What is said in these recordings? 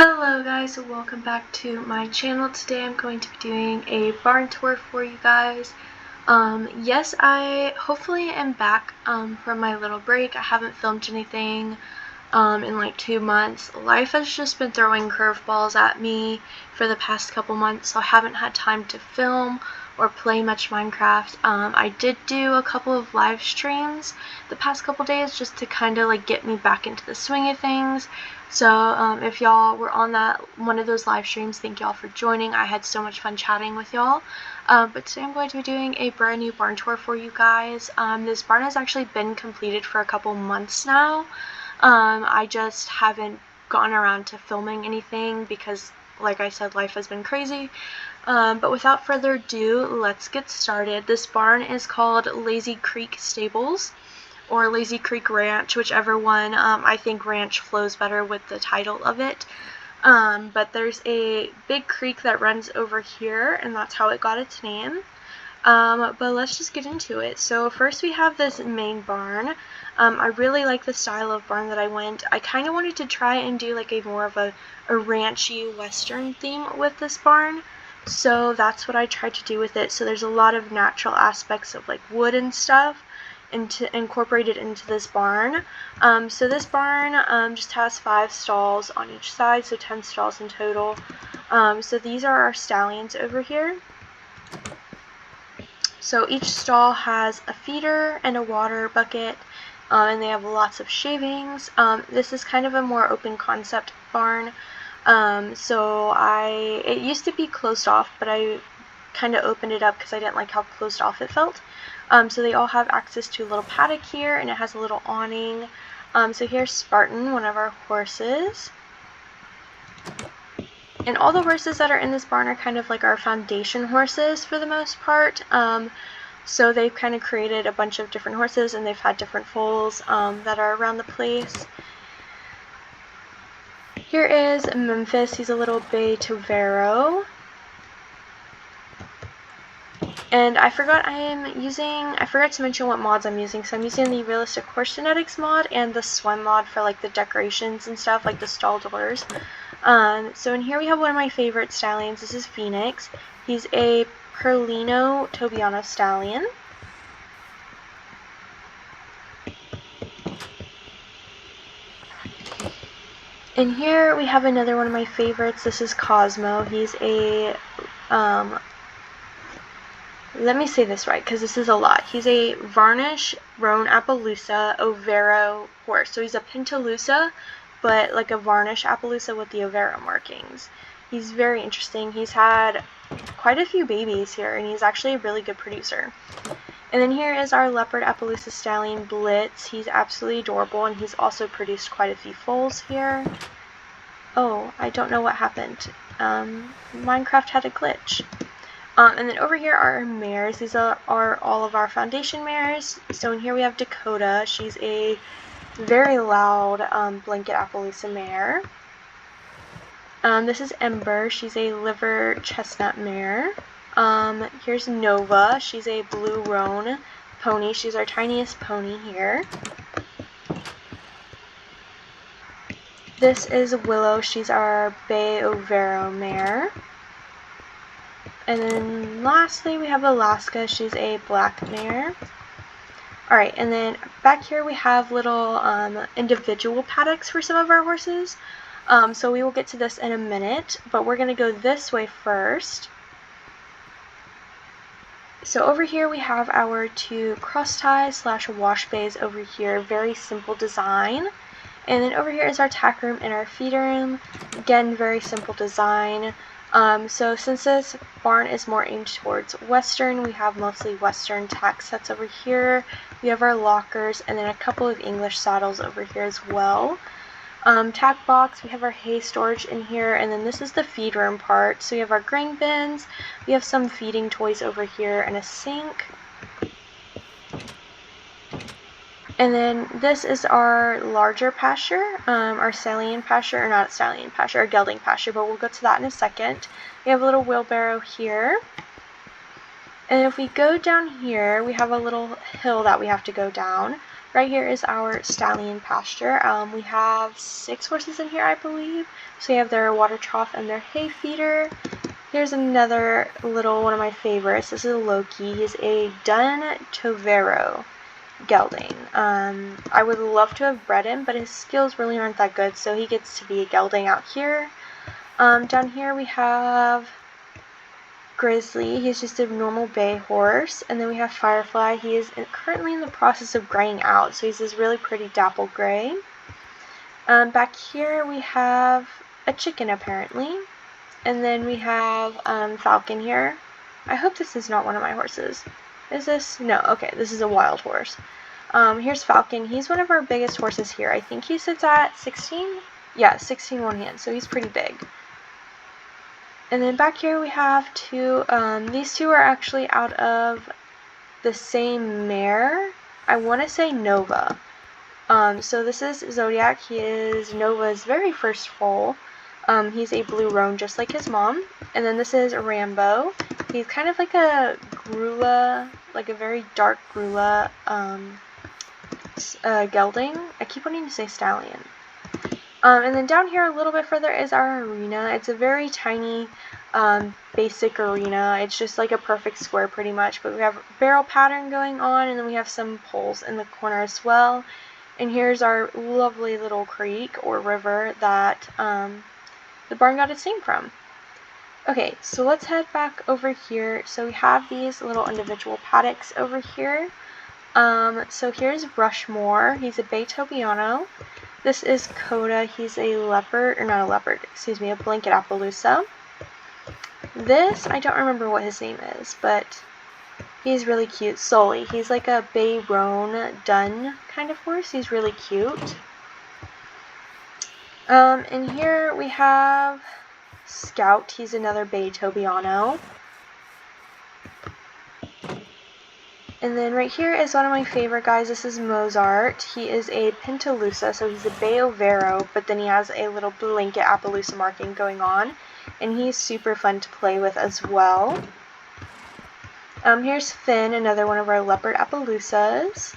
Hello guys, so welcome back to my channel. Today I'm going to be doing a barn tour for you guys. Yes, I hopefully am back from my little break. I haven't filmed anything in like 2 months. Life has just been throwing curveballs at me for the past couple months, so I haven't had time to film or play much Minecraft. I did do a couple of live streams the past couple days just to kind of like get me back into the swing of things. So if y'all were on one of those live streams, thank y'all for joining. I had so much fun chatting with y'all. But today I'm going to be doing a brand new barn tour for you guys. This barn has actually been completed for a couple months now. I just haven't gotten around to filming anything because, like I said, life has been crazy. But without further ado, let's get started. This barn is called Lazy Creek Stables, or Lazy Creek Ranch, whichever one. I think ranch flows better with the title of it. But there's a big creek that runs over here, and that's how it got its name. But let's just get into it. So first we have this main barn. I really like the style of barn that I went. I kind of wanted to try and do like more of a ranchy western theme with this barn. So that's what I tried to do with it. So there's a lot of natural aspects of like wood and stuff incorporated into this barn. So this barn just has 5 stalls on each side, so 10 stalls in total. So these are our stallions over here. So each stall has a feeder and a water bucket, and they have lots of shavings. This is kind of a more open concept barn. It used to be closed off, but I kind of opened it up because I didn't like how closed off it felt. So they all have access to a little paddock here, and it has a little awning. So here's Spartan, one of our horses. And all the horses that are in this barn are kind of like our foundation horses for the most part. So they've kind of created a bunch of different horses, and they've had different foals that are around the place. Here is Memphis. He's a little bay Tovero. And I forgot to mention what mods I'm using. So I'm using the Realistic Horse Genetics mod and the Swim mod for like the decorations and stuff, like the stall doors. So in here we have one of my favorite stallions. This is Phoenix. He's a Perlino Tobiano stallion. And here we have another one of my favorites. This is Cosmo. He's a, let me say this right because this is a lot. He's a Varnish Roan Appaloosa Overo horse. So he's a Pintalusa, but like a Varnish Appaloosa with the Overo markings. He's very interesting. He's had quite a few babies here, and he's actually a really good producer. And then here is our Leopard Appaloosa Stallion Blitz. He's absolutely adorable, and he's also produced quite a few foals here. Oh, I don't know what happened. Minecraft had a glitch. And then over here are our mares. These are all of our foundation mares. So in here we have Dakota. She's a very loud blanket Appaloosa mare. This is Ember. She's a liver chestnut mare. Here's Nova. She's a blue roan pony. She's our tiniest pony here. This is Willow. She's our bay Overo mare. And then lastly we have Alaska. She's a black mare. Alright, and then back here we have little individual paddocks for some of our horses. So we will get to this in a minute, but we're going to go this way first. So over here we have our 2 cross ties / wash bays over here. Very simple design. And then over here is our tack room and our feeder room. Again, very simple design. So since this barn is more aimed towards western, we have mostly western tack sets over here. We have our lockers and then a couple of English saddles over here as well. Tack box, we have our hay storage in here, and then this is the feed room part. So we have our grain bins, we have some feeding toys over here, and a sink. And then this is our larger pasture, our Stallion pasture, or not Stallion pasture, our gelding pasture, but we'll go to that in a second. We have a little wheelbarrow here. And if we go down here, we have a little hill that we have to go down. Right here is our Stallion pasture. We have 6 horses in here, I believe. So we have their water trough and their hay feeder. Here's another little one of my favorites. This is Loki. He's a dun Tovero gelding. I would love to have bred him, but his skills really aren't that good, so he gets to be a gelding out here. Down here we have Grizzly. He's just a normal bay horse. And then we have Firefly. He is currently in the process of graying out, so he's this really pretty dapple gray. Back here we have a chicken apparently. And then we have Falcon here. I hope this is not one of my horses. Is this? No, okay, this is a wild horse. Here's Falcon. He's one of our biggest horses here. I think he sits at 16? Yeah, 16 one hand, so he's pretty big. And then back here we have two, these two are actually out of the same mare. I want to say Nova. So this is Zodiac. He is Nova's very first foal. He's a blue roan just like his mom. And then this is Rambo. He's kind of like a Grula, like a very dark Grula gelding. I keep wanting to say Stallion. And then down here a little bit further is our arena. It's a very tiny basic arena. It's just like a perfect square pretty much, but we have barrel pattern going on, and then we have some poles in the corner as well. And here's our lovely little creek or river that the barn got its name from. Okay, so let's head back over here. So we have these little individual paddocks over here. So here's Rushmore. He's a Bay Tobiano. This is Coda. He's a leopard, or not a leopard, excuse me, a blanket Appaloosa. This, I don't remember what his name is, but he's really cute. Sully. He's like a Bay Roan dun kind of horse. He's really cute. And here we have Scout. He's another Bay Tobiano. And then right here is one of my favorite guys. This is Mozart. He is a Pintalusa, so he's a Bay Overo, but then he has a little blanket Appaloosa marking going on. And he's super fun to play with as well. Here's Finn, another one of our leopard Appaloosas.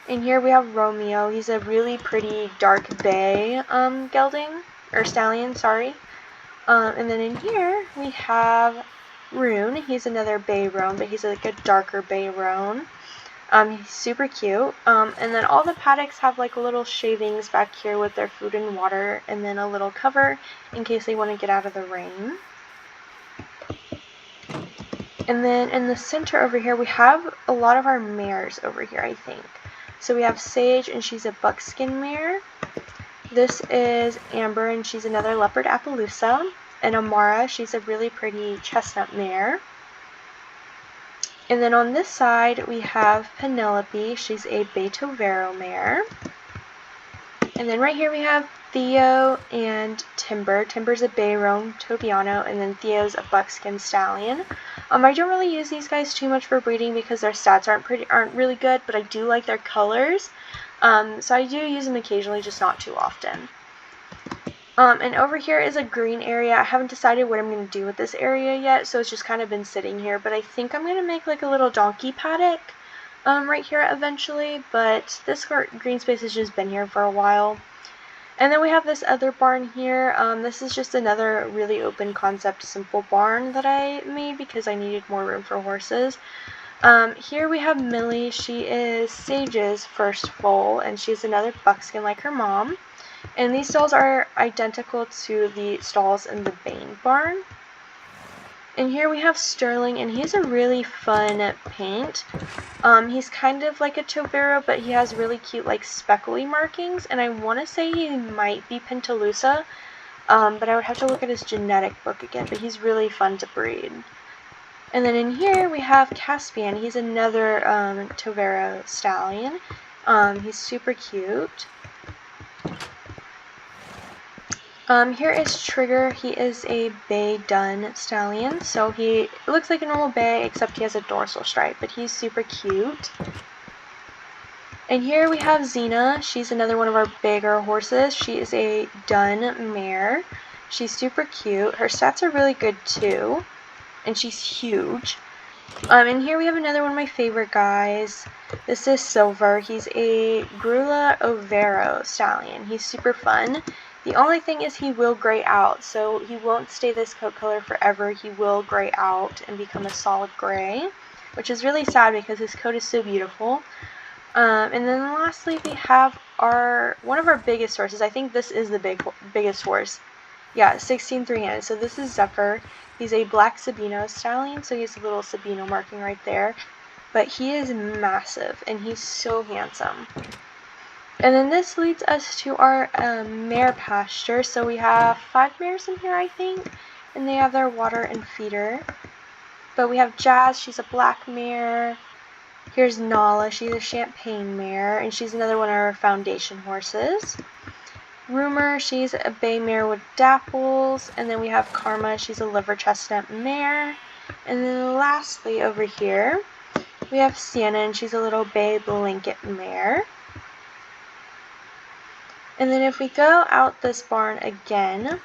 And here we have Romeo. He's a really pretty dark bay gelding, or stallion, sorry. And then in here we have Rune. He's another bay roan, but he's like a darker bay roan. He's super cute. And then all the paddocks have like little shavings back here with their food and water, and then a little cover in case they want to get out of the rain. And then in the center over here we have a lot of our mares over here, I think. So we have Sage, and she's a buckskin mare. This is Amber, and she's another leopard Appaloosa. And Amara, she's a really pretty chestnut mare. And then on this side we have Penelope. She's a Bay Tovero mare. And then right here we have Theo and Timber. Timber's a Bay Roan Tobiano, and then Theo's a buckskin stallion. I don't really use these guys too much for breeding because their stats aren't really good, but I do like their colors. So I do use them occasionally, just not too often. And over here is a green area. I haven't decided what I'm going to do with this area yet, so it's just kind of been sitting here. But I think I'm going to make like a little donkey paddock right here eventually. But this green space has just been here for a while. And then we have this other barn here. This is just another really open concept, simple barn that I made because I needed more room for horses. Here we have Millie. She is Sage's first foal, and she's another buckskin like her mom. And these stalls are identical to the stalls in the Bane barn. And here we have Sterling, and he's a really fun paint. He's kind of like a Tovero, but he has really cute like speckly markings, and I want to say he might be Pintalusa, but I would have to look at his genetic book again, but he's really fun to breed. And then in here we have Caspian. He's another Tovero stallion. He's super cute. Here is Trigger. He is a Bay Dun stallion, so he looks like a normal bay except he has a dorsal stripe, but he's super cute. And here we have Xena. She's another one of our bigger horses. She is a Dun mare. She's super cute. Her stats are really good too, and she's huge. And here we have another one of my favorite guys. This is Silver. He's a Grula Overo stallion. He's super fun. The only thing is he will gray out, so he won't stay this coat color forever. He will gray out and become a solid gray, which is really sad because his coat is so beautiful. And then lastly we have one of our biggest horses. I think this is the biggest horse. Yeah, 16 3-handed. So this is Zephyr. He's a black Sabino stallion, so he has a little Sabino marking right there. But he is massive, and he's so handsome. And then this leads us to our mare pasture. So we have 5 mares in here, I think, and they have their water and feeder. But we have Jazz, she's a black mare. Here's Nala, she's a champagne mare, and she's another one of our foundation horses. Rumor, she's a bay mare with dapples, and then we have Karma, she's a liver chestnut mare. And then lastly over here, we have Sienna, and she's a little bay blanket mare. And then if we go out this barn again,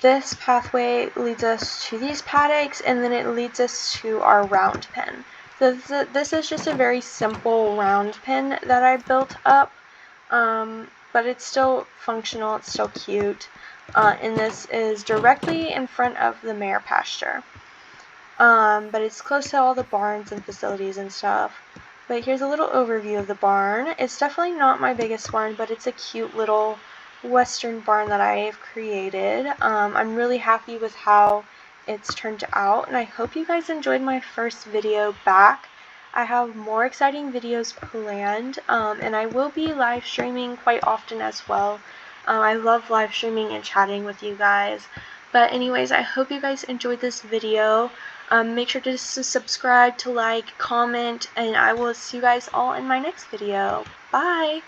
this pathway leads us to these paddocks, and then it leads us to our round pen. So this is just a very simple round pen that I built up, but it's still functional, it's still cute, and this is directly in front of the mare pasture. But it's close to all the barns and facilities and stuff. But here's a little overview of the barn. It's definitely not my biggest barn, but it's a cute little western barn that I've created. I'm really happy with how it's turned out, and I hope you guys enjoyed my first video back. I have more exciting videos planned, and I will be live streaming quite often as well. I love live streaming and chatting with you guys. But anyways, I hope you guys enjoyed this video. Make sure to subscribe, to like, comment, and I will see you guys all in my next video. Bye!